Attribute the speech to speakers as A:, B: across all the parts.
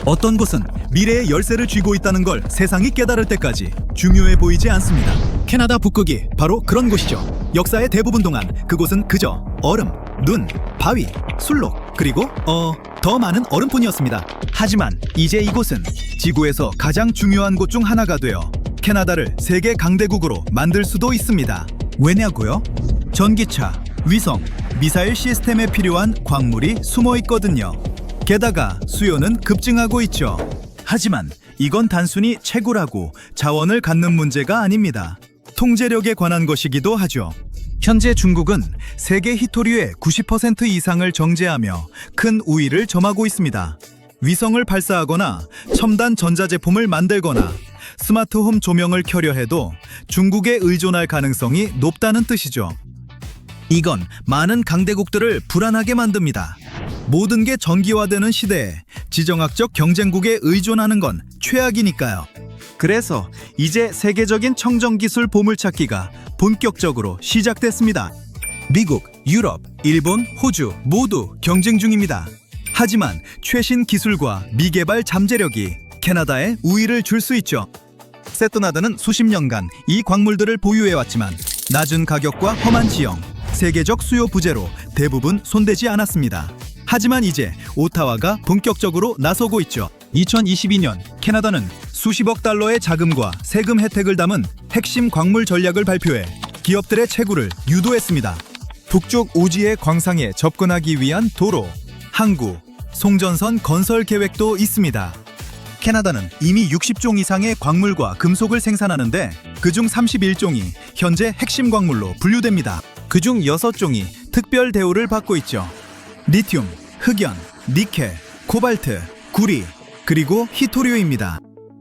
A: 어떤 곳은 미래의 열쇠를 쥐고 있다는 걸 세상이 깨달을 때까지 중요해 보이지 않습니다. 캐나다 북극이 바로 그런 곳이죠. 역사의 대부분 동안 그곳은 그저 얼음, 눈, 바위, 술록, 그리고 더 많은 얼음뿐이었습니다. 하지만 이제 이곳은 지구에서 가장 중요한 곳 중 하나가 되어 캐나다를 세계 강대국으로 만들 수도 있습니다. 왜냐고요? 전기차, 위성, 미사일 시스템에 필요한 광물이 숨어 있거든요. 게다가 수요는 급증하고 있죠. 하지만 이건 단순히 채굴하고 자원을 갖는 문제가 아닙니다. 통제력에 관한 것이기도 하죠. 현재 중국은 세계 희토류의 90% 이상을 정제하며 큰 우위를 점하고 있습니다. 위성을 발사하거나 첨단 전자제품을 만들거나 스마트홈 조명을 켜려 해도 중국에 의존할 가능성이 높다는 뜻이죠. 이건 많은 강대국들을 불안하게 만듭니다. 모든 게 전기화되는 시대에 지정학적 경쟁국에 의존하는 건 최악이니까요. 그래서 이제 세계적인 청정기술 보물찾기가 본격적으로 시작됐습니다. 미국, 유럽, 일본, 호주 모두 경쟁 중입니다. 하지만 최신 기술과 미개발 잠재력이 캐나다에 우위를 줄 수 있죠. 세토나드는 수십 년간 이 광물들을 보유해왔지만 낮은 가격과 험한 지형, 세계적 수요 부재로 대부분 손대지 않았습니다. 하지만 이제 오타와가 본격적으로 나서고 있죠. 2022년 캐나다는 수십억 달러의 자금과 세금 혜택을 담은 핵심 광물 전략을 발표해 기업들의 채굴을 유도했습니다. 북쪽 오지의 광상에 접근하기 위한 도로, 항구, 송전선 건설 계획도 있습니다. 캐나다는 이미 60종 이상의 광물과 금속을 생산하는데 그중 31종이 현재 핵심 광물로 분류됩니다. 그중 6종이 특별 대우를 받고 있죠. 리튬, 흑연, 니켈, 코발트, 구리, 그리고 희토류입니다.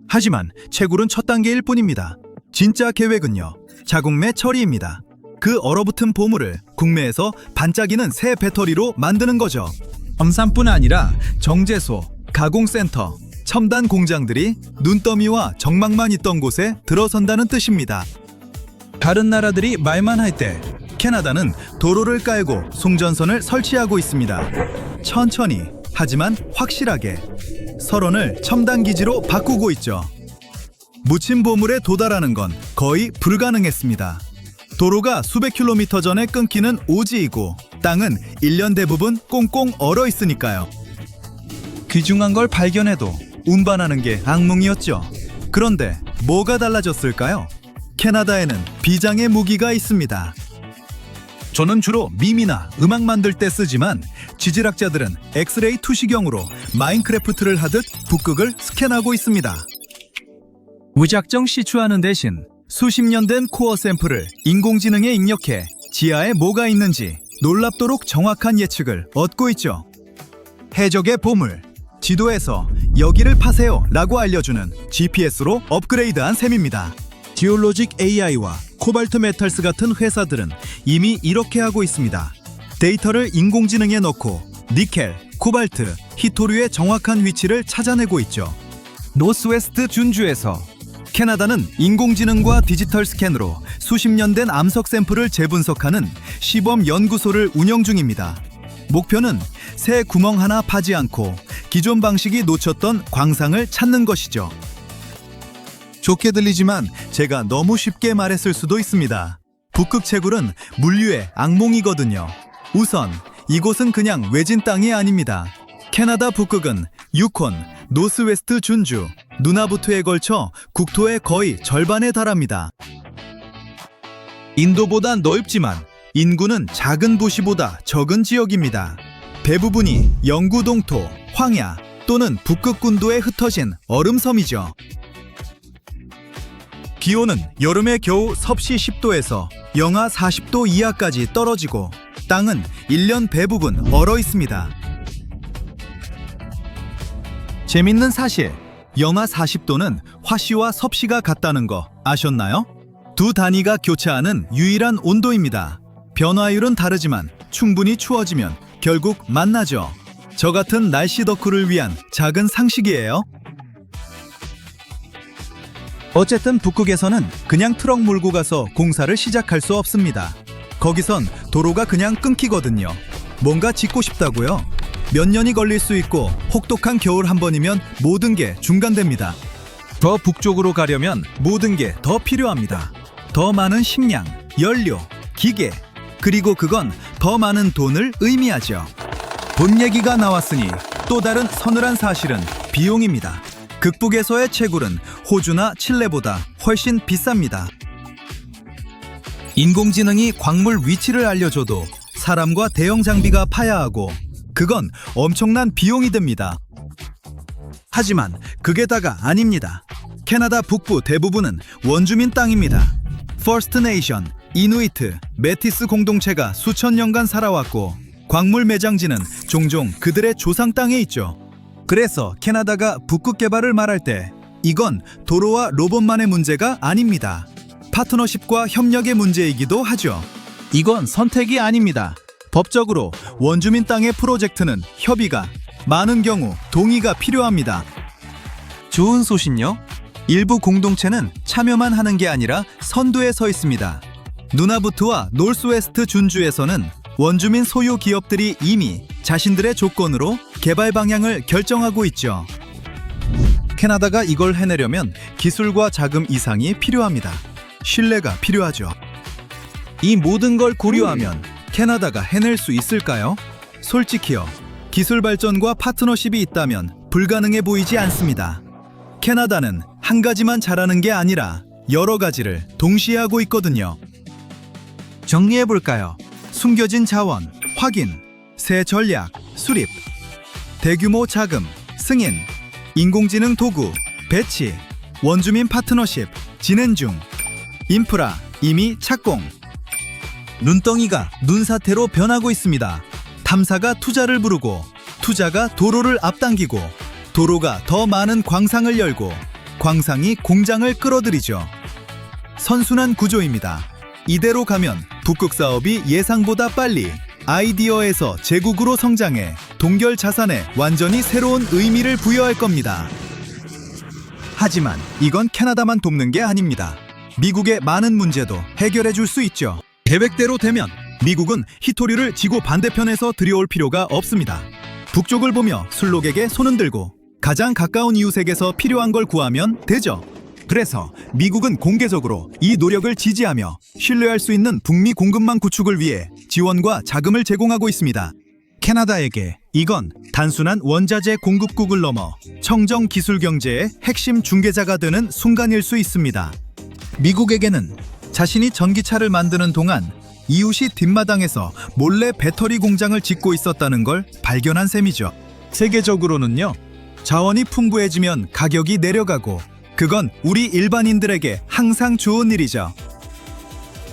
A: 하지만 채굴은 첫 단계일 뿐입니다. 진짜 계획은요, 자국내 처리입니다. 그 얼어붙은 보물을 국내에서 반짝이는 새 배터리로 만드는 거죠. 검산뿐 아니라 정제소, 가공센터, 첨단 공장들이 눈더미와 정막만 있던 곳에 들어선다는 뜻입니다. 다른 나라들이 말만 할 때 캐나다는 도로를 깔고 송전선을 설치하고 있습니다. 천천히 하지만 확실하게 설원을 첨단 기지로 바꾸고 있죠. 묻힌 보물에 도달하는 건 거의 불가능했습니다. 도로가 수백 킬로미터 전에 끊기는 오지이고 땅은 1년 대부분 꽁꽁 얼어 있으니까요. 귀중한 걸 발견해도 운반하는 게 악몽이었죠. 그런데 뭐가 달라졌을까요? 캐나다에는 비장의 무기가 있습니다. 저는 주로 밈이나 음악 만들 때 쓰지만 지질학자들은 엑스레이 투시경으로 마인크래프트를 하듯 북극을 스캔하고 있습니다. 무작정 시추하는 대신 수십 년 된 코어 샘플을 인공지능에 입력해 지하에 뭐가 있는지 놀랍도록 정확한 예측을 얻고 있죠. 해적의 보물, 지도에서 여기를 파세요 라고 알려주는 GPS로 업그레이드한 셈입니다. 지올로직 AI와 코발트 메탈스 같은 회사들은 이미 이렇게 하고 있습니다. 데이터를 인공지능에 넣고 니켈, 코발트, 희토류의 정확한 위치를 찾아내고 있죠. 노스웨스트 준주에서 캐나다는 인공지능과 디지털 스캔으로 수십 년 된 암석 샘플을 재분석하는 시범 연구소를 운영 중입니다. 목표는 새 구멍 하나 파지 않고 기존 방식이 놓쳤던 광상을 찾는 것이죠. 좋게 들리지만 제가 너무 쉽게 말했을 수도 있습니다. 북극 채굴은 물류의 악몽이거든요. 우선 이곳은 그냥 외진 땅이 아닙니다. 캐나다 북극은 유콘, 노스웨스트 준주, 누나부투에 걸쳐 국토의 거의 절반에 달합니다. 인도보다 넓지만 인구는 작은 부시보다 적은 지역입니다. 대부분이 영구 동토, 황야 또는 북극 군도에 흩어진 얼음섬이죠. 기온은 여름에 겨우 섭씨 10도에서 영하 40도 이하까지 떨어지고 땅은 1년 대부분 얼어 있습니다. 재밌는 사실, 영하 40도는 화씨와 섭씨가 같다는 거 아셨나요? 두 단위가 교차하는 유일한 온도입니다. 변화율은 다르지만 충분히 추워지면 결국 만나죠. 저 같은 날씨 덕후를 위한 작은 상식이에요. 어쨌든 북극에서는 그냥 트럭 몰고 가서 공사를 시작할 수 없습니다. 거기선 도로가 그냥 끊기거든요. 뭔가 짓고 싶다고요? 몇 년이 걸릴 수 있고 혹독한 겨울 한 번이면 모든 게 중단됩니다. 더 북쪽으로 가려면 모든 게 더 필요합니다. 더 많은 식량, 연료, 기계, 그리고 그건 더 많은 돈을 의미하죠. 돈 얘기가 나왔으니 또 다른 서늘한 사실은 비용입니다. 극북에서의 채굴은 호주나 칠레보다 훨씬 비쌉니다. 인공지능이 광물 위치를 알려줘도 사람과 대형 장비가 파야 하고 그건 엄청난 비용이 듭니다. 하지만 그게 다가 아닙니다. 캐나다 북부 대부분은 원주민 땅입니다. 퍼스트 네이션, 이누이트, 메티스 공동체가 수천 년간 살아왔고 광물 매장지는 종종 그들의 조상 땅에 있죠. 그래서 캐나다가 북극 개발을 말할 때 이건 도로와 로봇만의 문제가 아닙니다. 파트너십과 협력의 문제이기도 하죠. 이건 선택이 아닙니다. 법적으로 원주민 땅의 프로젝트는 협의가, 많은 경우 동의가 필요합니다. 좋은 소식요? 일부 공동체는 참여만 하는 게 아니라 선두에 서 있습니다. 누나부트와 노스웨스트 준주에서는 원주민 소유 기업들이 이미 자신들의 조건으로 개발 방향을 결정하고 있죠. 캐나다가 이걸 해내려면 기술과 자금 이상이 필요합니다. 신뢰가 필요하죠. 이 모든 걸 고려하면 캐나다가 해낼 수 있을까요? 솔직히요. 기술 발전과 파트너십이 있다면 불가능해 보이지 않습니다. 캐나다는 한 가지만 잘하는 게 아니라 여러 가지를 동시에 하고 있거든요. 정리해볼까요? 숨겨진 자원, 확인, 새 전략, 수립, 대규모 자금, 승인, 인공지능 도구, 배치, 원주민 파트너십, 진행 중, 인프라, 이미 착공. 눈덩이가 눈사태로 변하고 있습니다. 탐사가 투자를 부르고, 투자가 도로를 앞당기고, 도로가 더 많은 광상을 열고, 광상이 공장을 끌어들이죠. 선순환 구조입니다. 이대로 가면 북극 사업이 예상보다 빨리 아이디어에서 제국으로 성장해 동결 자산에 완전히 새로운 의미를 부여할 겁니다. 하지만 이건 캐나다만 돕는 게 아닙니다. 미국의 많은 문제도 해결해 줄 수 있죠. 계획대로 되면 미국은 히토리를 지구 반대편에서 들여올 필요가 없습니다. 북쪽을 보며 술록에게 손은 들고 가장 가까운 이웃에게서 필요한 걸 구하면 되죠. 그래서 미국은 공개적으로 이 노력을 지지하며 신뢰할 수 있는 북미 공급망 구축을 위해 지원과 자금을 제공하고 있습니다. 캐나다에게 이건 단순한 원자재 공급국을 넘어 청정 기술 경제의 핵심 중개자가 되는 순간일 수 있습니다. 미국에게는 자신이 전기차를 만드는 동안 이웃이 뒷마당에서 몰래 배터리 공장을 짓고 있었다는 걸 발견한 셈이죠. 세계적으로는요, 자원이 풍부해지면 가격이 내려가고 그건 우리 일반인들에게 항상 좋은 일이죠.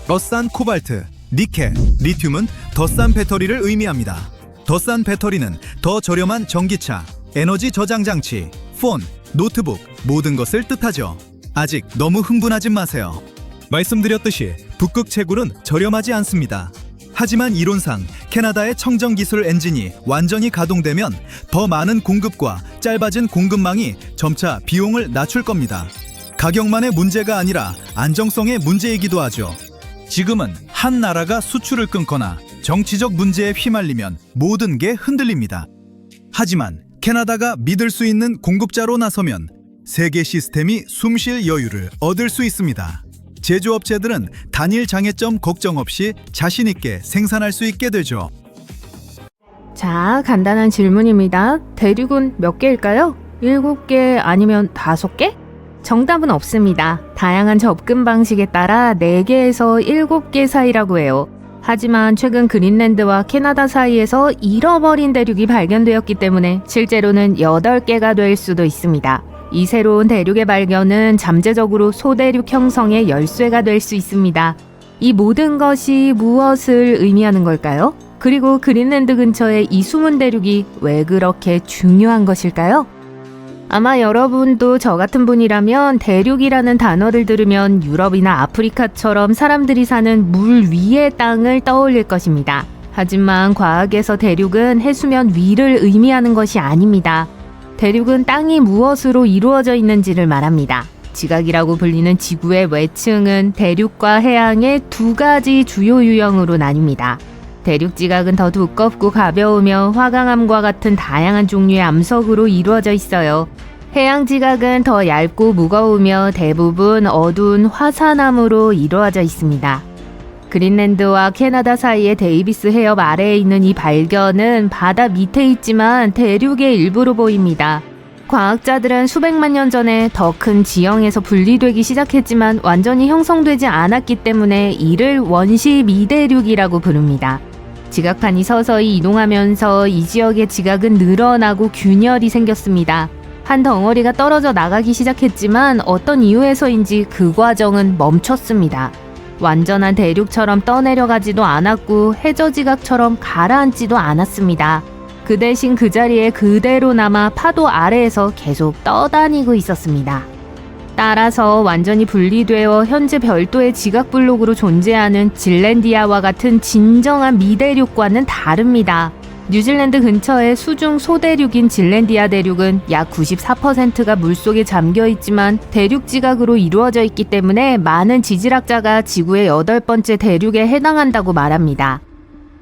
A: 더 싼 코발트, 니켈, 리튬은 더 싼 배터리를 의미합니다. 더 싼 배터리는 더 저렴한 전기차, 에너지 저장 장치, 폰, 노트북 모든 것을 뜻하죠. 아직 너무 흥분하지 마세요. 말씀드렸듯이 북극 채굴은 저렴하지 않습니다. 하지만 이론상 캐나다의 청정 기술 엔진이 완전히 가동되면 더 많은 공급과 짧아진 공급망이 점차 비용을 낮출 겁니다. 가격만의 문제가 아니라 안정성의 문제이기도 하죠. 지금은 한 나라가 수출을 끊거나 정치적 문제에 휘말리면 모든 게 흔들립니다. 하지만 캐나다가 믿을 수 있는 공급자로 나서면 세계 시스템이 숨쉴 여유를 얻을 수 있습니다. 제조업체들은 단일 장애점 걱정 없이 자신 있게 생산할 수 있게 되죠.
B: 자, 간단한 질문입니다. 대륙은 몇 개일까요? 7개 아니면 5개? 정답은 없습니다. 다양한 접근 방식에 따라 4개에서 7개 사이라고 해요. 하지만 최근 그린랜드와 캐나다 사이에서 잃어버린 대륙이 발견되었기 때문에 실제로는 8개가 될 수도 있습니다. 이 새로운 대륙의 발견은 잠재적으로 소대륙 형성의 열쇠가 될 수 있습니다. 이 모든 것이 무엇을 의미하는 걸까요? 그리고 그린랜드 근처의 이 숨은 대륙이 왜 그렇게 중요한 것일까요? 아마 여러분도 저 같은 분이라면 대륙이라는 단어를 들으면 유럽이나 아프리카처럼 사람들이 사는 물 위의 땅을 떠올릴 것입니다. 하지만 과학에서 대륙은 해수면 위를 의미하는 것이 아닙니다. 대륙은 땅이 무엇으로 이루어져 있는지를 말합니다. 지각이라고 불리는 지구의 외층은 대륙과 해양의 2가지 주요 유형으로 나뉩니다. 대륙 지각은 더 두껍고 가벼우며 화강암과 같은 다양한 종류의 암석으로 이루어져 있어요. 해양 지각은 더 얇고 무거우며 대부분 어두운 화산암으로 이루어져 있습니다. 그린랜드와 캐나다 사이의 데이비스 해협 아래에 있는 이 발견은 바다 밑에 있지만 대륙의 일부로 보입니다. 과학자들은 수백만 년 전에 더 큰 지형에서 분리되기 시작했지만 완전히 형성되지 않았기 때문에 이를 원시 미대륙이라고 부릅니다. 지각판이 서서히 이동하면서 이 지역의 지각은 늘어나고 균열이 생겼습니다. 한 덩어리가 떨어져 나가기 시작했지만 어떤 이유에서인지 그 과정은 멈췄습니다. 완전한 대륙처럼 떠내려가지도 않았고 해저지각처럼 가라앉지도 않았습니다. 그 대신 그 자리에 그대로 남아 파도 아래에서 계속 떠다니고 있었습니다. 따라서 완전히 분리되어 현재 별도의 지각블록으로 존재하는 질랜디아와 같은 진정한 미대륙과는 다릅니다. 뉴질랜드 근처의 수중 소대륙인 질랜디아 대륙은 약 94%가 물속에 잠겨 있지만 대륙 지각으로 이루어져 있기 때문에 많은 지질학자가 지구의 8번째 대륙에 해당한다고 말합니다.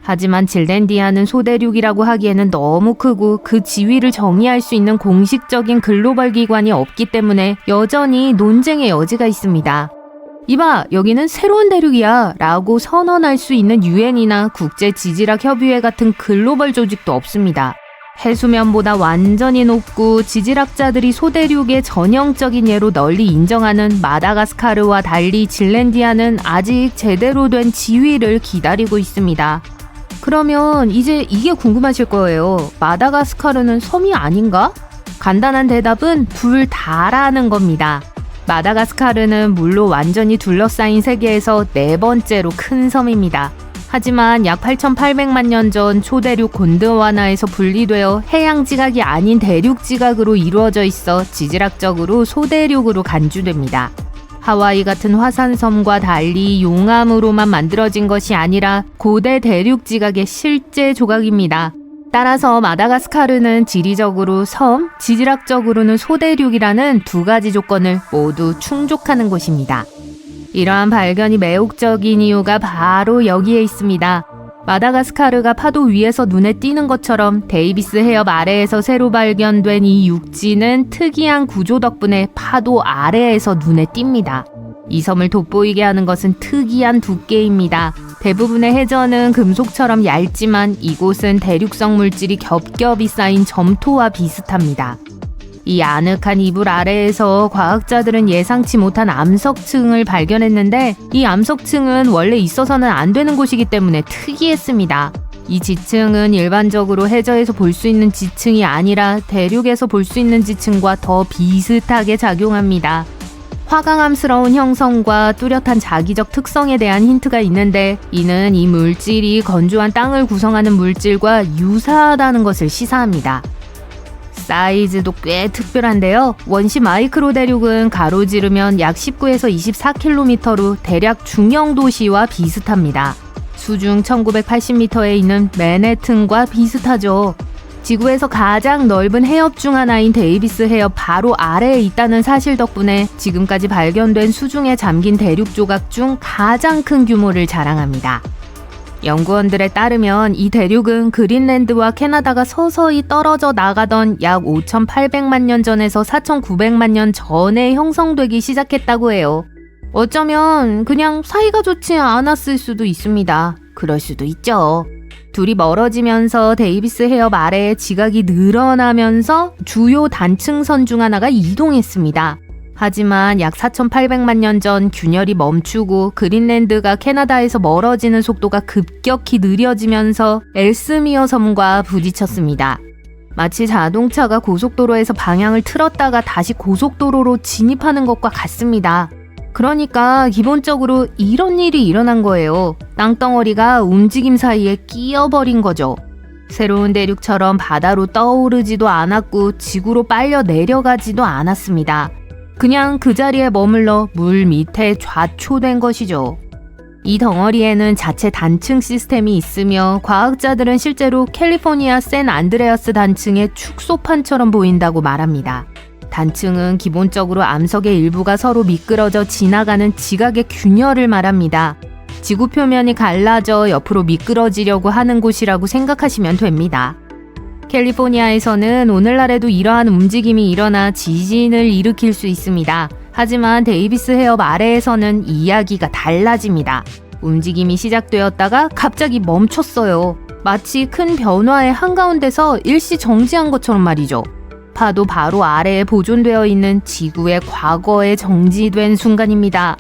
B: 하지만 질랜디아는 소대륙이라고 하기에는 너무 크고 그 지위를 정의할 수 있는 공식적인 글로벌 기관이 없기 때문에 여전히 논쟁의 여지가 있습니다. 이봐, 여기는 새로운 대륙이야 라고 선언할 수 있는 유엔이나 국제지질학협의회 같은 글로벌 조직도 없습니다. 해수면보다 완전히 높고 지질학자들이 소대륙의 전형적인 예로 널리 인정하는 마다가스카르와 달리 질랜디아는 아직 제대로 된 지위를 기다리고 있습니다. 그러면 이제 이게 궁금하실 거예요. 마다가스카르는 섬이 아닌가? 간단한 대답은 둘 다라는 겁니다. 마다가스카르는 물로 완전히 둘러싸인 세계에서 4번째로 큰 섬입니다. 하지만 약 8,800만 년 전 초대륙 곤드와나에서 분리되어 해양 지각이 아닌 대륙 지각으로 이루어져 있어 지질학적으로 소대륙으로 간주됩니다. 하와이 같은 화산섬과 달리 용암으로만 만들어진 것이 아니라 고대 대륙 지각의 실제 조각입니다. 따라서 마다가스카르는 지리적으로 섬, 지질학적으로는 소대륙이라는 두 가지 조건을 모두 충족하는 곳입니다. 이러한 발견이 매혹적인 이유가 바로 여기에 있습니다. 마다가스카르가 파도 위에서 눈에 띄는 것처럼 데이비스 해협 아래에서 새로 발견된 이 육지는 특이한 구조 덕분에 파도 아래에서 눈에 띕니다. 이 섬을 돋보이게 하는 것은 특이한 두께입니다. 대부분의 해저는 금속처럼 얇지만 이곳은 대륙성 물질이 겹겹이 쌓인 점토와 비슷합니다. 이 아늑한 이불 아래에서 과학자들은 예상치 못한 암석층을 발견했는데 이 암석층은 원래 있어서는 안 되는 곳이기 때문에 특이했습니다. 이 지층은 일반적으로 해저에서 볼 수 있는 지층이 아니라 대륙에서 볼 수 있는 지층과 더 비슷하게 작용합니다. 화강암스러운 형성과 뚜렷한 자기적 특성에 대한 힌트가 있는데 이는 이 물질이 건조한 땅을 구성하는 물질과 유사하다는 것을 시사합니다. 사이즈도 꽤 특별한데요. 원시 마이크로 대륙은 가로지르면 약 19에서 24km로 대략 중형 도시와 비슷합니다. 수중 1980m에 있는 맨해튼과 비슷하죠. 지구에서 가장 넓은 해협 중 하나인 데이비스 해협 바로 아래에 있다는 사실 덕분에 지금까지 발견된 수중에 잠긴 대륙 조각 중 가장 큰 규모를 자랑합니다. 연구원들에 따르면 이 대륙은 그린랜드와 캐나다가 서서히 떨어져 나가던 약 5,800만 년 전에서 4,900만 년 전에 형성되기 시작했다고 해요. 어쩌면 그냥 사이가 좋지 않았을 수도 있습니다. 그럴 수도 있죠. 둘이 멀어지면서 데이비스 해협 아래에 지각이 늘어나면서 주요 단층선 중 하나가 이동했습니다. 하지만 약 4,800만 년 전 균열이 멈추고 그린랜드가 캐나다에서 멀어지는 속도가 급격히 느려지면서 엘스미어 섬과 부딪혔습니다. 마치 자동차가 고속도로에서 방향을 틀었다가 다시 고속도로로 진입하는 것과 같습니다. 그러니까 기본적으로 이런 일이 일어난 거예요. 땅덩어리가 움직임 사이에 끼어버린 거죠. 새로운 대륙처럼 바다로 떠오르지도 않았고 지구로 빨려 내려가지도 않았습니다. 그냥 그 자리에 머물러 물 밑에 좌초된 것이죠. 이 덩어리에는 자체 단층 시스템이 있으며 과학자들은 실제로 캘리포니아 샌안드레아스 단층의 축소판처럼 보인다고 말합니다. 단층은 기본적으로 암석의 일부가 서로 미끄러져 지나가는 지각의 균열을 말합니다. 지구 표면이 갈라져 옆으로 미끄러지려고 하는 곳이라고 생각하시면 됩니다. 캘리포니아에서는 오늘날에도 이러한 움직임이 일어나 지진을 일으킬 수 있습니다. 하지만 데이비스 해협 아래에서는 이야기가 달라집니다. 움직임이 시작되었다가 갑자기 멈췄어요. 마치 큰 변화의 한가운데서 일시 정지한 것처럼 말이죠. 파도 바로 아래에 보존되어 있는 지구의 과거에 정지된 순간입니다.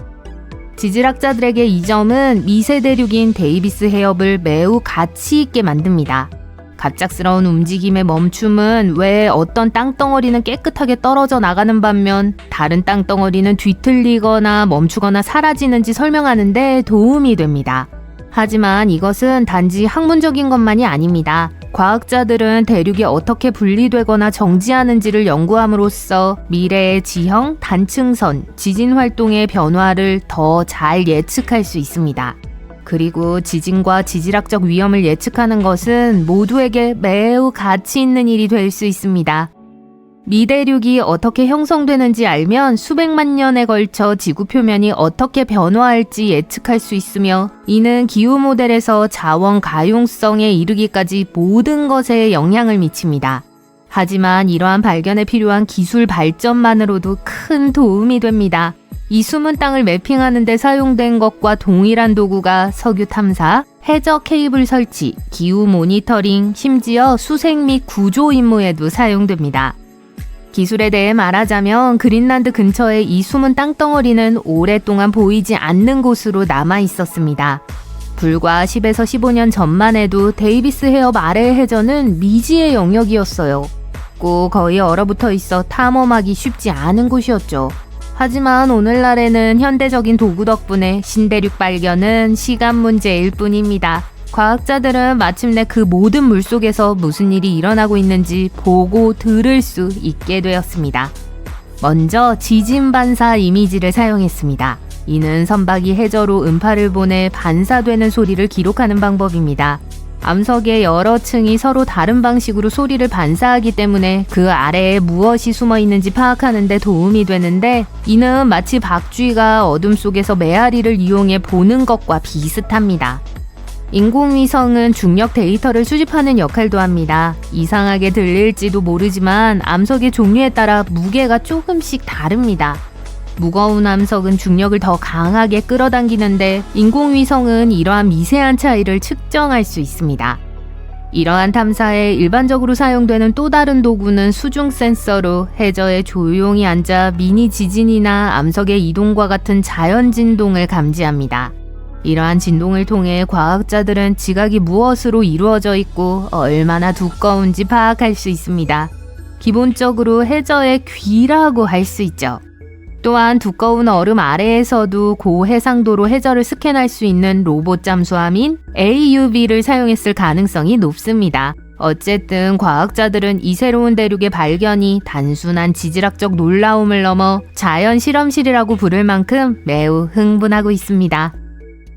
B: 지질학자들에게 이 점은 미세 대륙인 데이비스 해협을 매우 가치 있게 만듭니다. 갑작스러운 움직임의 멈춤은 왜 어떤 땅덩어리는 깨끗하게 떨어져 나가는 반면 다른 땅덩어리는 뒤틀리거나 멈추거나 사라지는지 설명하는 데 도움이 됩니다. 하지만 이것은 단지 학문적인 것만이 아닙니다. 과학자들은 대륙이 어떻게 분리되거나 정지하는지를 연구함으로써 미래의 지형, 단층선, 지진 활동의 변화를 더 잘 예측할 수 있습니다. 그리고 지진과 지질학적 위험을 예측하는 것은 모두에게 매우 가치 있는 일이 될 수 있습니다. 미대륙이 어떻게 형성되는지 알면 수백만 년에 걸쳐 지구 표면이 어떻게 변화할지 예측할 수 있으며 이는 기후 모델에서 자원 가용성에 이르기까지 모든 것에 영향을 미칩니다. 하지만 이러한 발견에 필요한 기술 발전만으로도 큰 도움이 됩니다. 이 숨은 땅을 매핑하는 데 사용된 것과 동일한 도구가 석유 탐사, 해저 케이블 설치, 기후 모니터링, 심지어 수색 및 구조 임무에도 사용됩니다. 기술에 대해 말하자면 그린란드 근처의 이 숨은 땅덩어리는 오랫동안 보이지 않는 곳으로 남아 있었습니다. 불과 10에서 15년 전만 해도 데이비스 해협 아래의 해저는 미지의 영역이었어요. 꼭 거의 얼어붙어 있어 탐험하기 쉽지 않은 곳이었죠. 하지만 오늘날에는 현대적인 도구 덕분에 신대륙 발견은 시간 문제일 뿐입니다. 과학자들은 마침내 그 모든 물속에서 무슨 일이 일어나고 있는지 보고 들을 수 있게 되었습니다. 먼저 지진 반사 이미지를 사용했습니다. 이는 선박이 해저로 음파를 보내 반사되는 소리를 기록하는 방법입니다. 암석의 여러 층이 서로 다른 방식으로 소리를 반사하기 때문에 그 아래에 무엇이 숨어 있는지 파악하는 데 도움이 되는데 이는 마치 박쥐가 어둠 속에서 메아리를 이용해 보는 것과 비슷합니다. 인공위성은 중력 데이터를 수집하는 역할도 합니다. 이상하게 들릴지도 모르지만 암석의 종류에 따라 무게가 조금씩 다릅니다. 무거운 암석은 중력을 더 강하게 끌어당기는데 인공위성은 이러한 미세한 차이를 측정할 수 있습니다. 이러한 탐사에 일반적으로 사용되는 또 다른 도구는 수중 센서로 해저에 조용히 앉아 미니 지진이나 암석의 이동과 같은 자연 진동을 감지합니다. 이러한 진동을 통해 과학자들은 지각이 무엇으로 이루어져 있고 얼마나 두꺼운지 파악할 수 있습니다. 기본적으로 해저의 귀라고 할 수 있죠. 또한 두꺼운 얼음 아래에서도 고해상도로 해저를 스캔할 수 있는 로봇 잠수함인 AUV를 사용했을 가능성이 높습니다. 어쨌든 과학자들은 이 새로운 대륙의 발견이 단순한 지질학적 놀라움을 넘어 자연 실험실이라고 부를 만큼 매우 흥분하고 있습니다.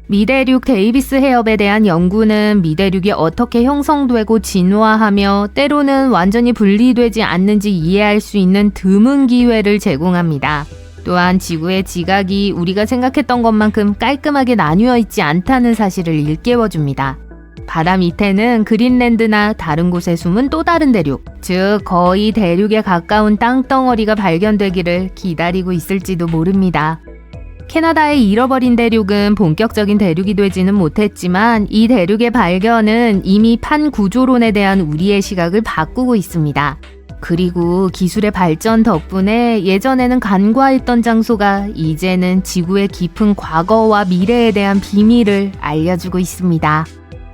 B: 미대륙 데이비스 해협에 대한 연구는 미대륙이 어떻게 형성되고 진화하며 때로는 완전히 분리되지 않는지 이해할 수 있는 드문 기회를 제공합니다. 또한 지구의 지각이 우리가 생각했던 것만큼 깔끔하게 나뉘어 있지 않다는 사실을 일깨워줍니다. 바다 밑에는 그린랜드나 다른 곳에 숨은 또 다른 대륙, 즉 거의 대륙에 가까운 땅덩어리가 발견되기를 기다리고 있을지도 모릅니다. 캐나다의 잃어버린 대륙은 본격적인 대륙이 되지는 못했지만 이 대륙의 발견은 이미 판구조론에 대한 우리의 시각을 바꾸고 있습니다. 그리고 기술의 발전 덕분에 예전에는 간과했던 장소가 이제는 지구의 깊은 과거와 미래에 대한 비밀을 알려주고 있습니다.